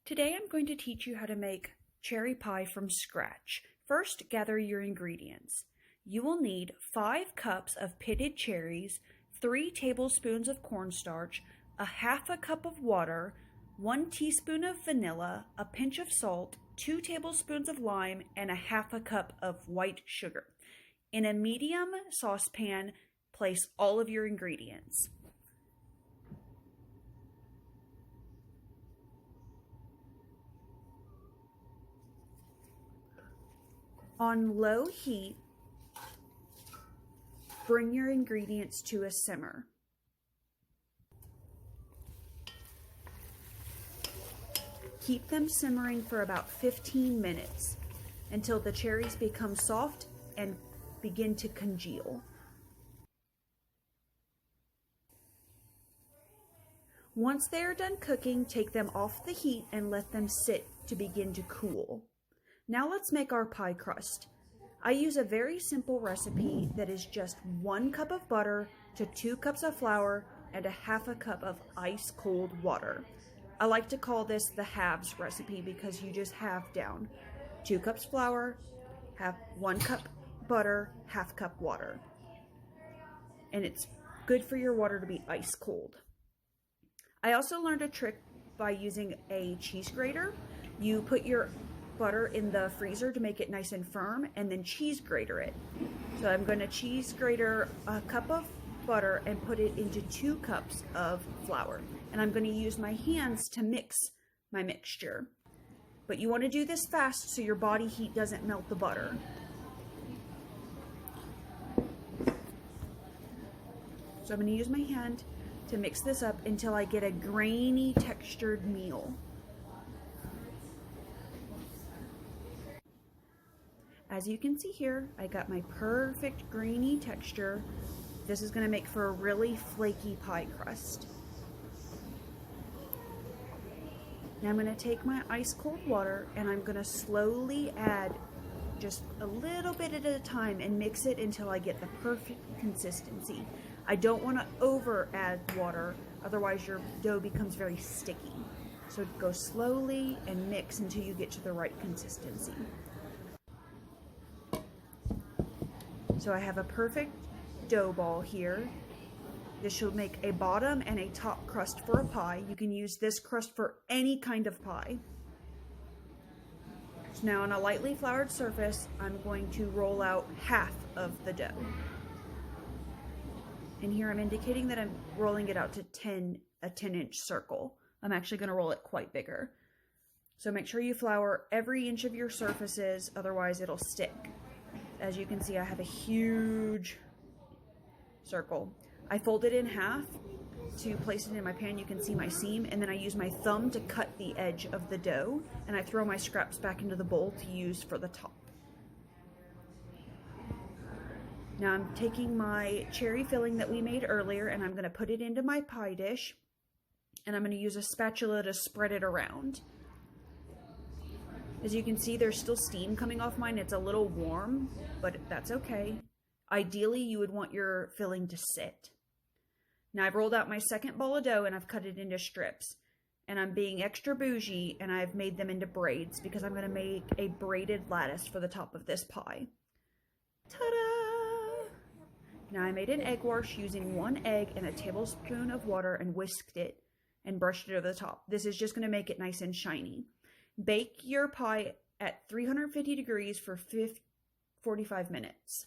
Today I'm going to teach you how to make cherry pie from scratch. First, gather your ingredients. You will need 5 cups of pitted cherries, 3 tablespoons of cornstarch, a half a cup of water, 1 teaspoon of vanilla, a pinch of salt, 2 tablespoons of lime, and a half a cup of white sugar. In a medium saucepan, place all of your ingredients. On low heat, bring your ingredients to a simmer. Keep them simmering for about 15 minutes until the cherries become soft and begin to congeal. Once they are done cooking, take them off the heat and let them sit to begin to cool. Now let's make our pie crust. I use a very simple recipe that is just 1 cup of butter to 2 cups of flour and a half a cup of ice cold water. I like to call this the halves recipe because you just halve down. 2 cups flour, 1 cup butter, half cup water. And it's good for your water to be ice cold. I also learned a trick by using a cheese grater. You put your butter in the freezer to make it nice and firm and then cheese grater it. So I'm going to cheese grater a cup of butter and put it into 2 cups of flour. And I'm going to use my hands to mix my mixture. But you want to do this fast so your body heat doesn't melt the butter. So I'm going to use my hand to mix this up until I get a grainy textured meal. As you can see here, I got my perfect grainy texture. This is going to make for a really flaky pie crust. Now I'm going to take my ice cold water and I'm going to slowly add just a little bit at a time and mix it until I get the perfect consistency. I don't want to over add water, otherwise your dough becomes very sticky. So go slowly and mix until you get to the right consistency. So I have a perfect dough ball here. This should make a bottom and a top crust for a pie. You can use this crust for any kind of pie. So now on a lightly floured surface, I'm going to roll out half of the dough. And here I'm indicating that I'm rolling it out to a 10-inch circle. I'm actually going to roll it quite bigger. So make sure you flour every inch of your surfaces, otherwise it'll stick. As you can see, I have a huge circle. I fold it in half to place it in my pan. You can see my seam, and then I use my thumb to cut the edge of the dough, and I throw my scraps back into the bowl to use for the top. Now I'm taking my cherry filling that we made earlier, and I'm going to put it into my pie dish, and I'm going to use a spatula to spread it around. As you can see, there's still steam coming off mine. It's a little warm, but that's okay. Ideally, you would want your filling to sit. Now I've rolled out my second bowl of dough and I've cut it into strips. And I'm being extra bougie and I've made them into braids because I'm going to make a braided lattice for the top of this pie. Ta-da! Now I made an egg wash using 1 egg and a tablespoon of water and whisked it and brushed it over the top. This is just going to make it nice and shiny. Bake your pie at 350 degrees for 45 minutes.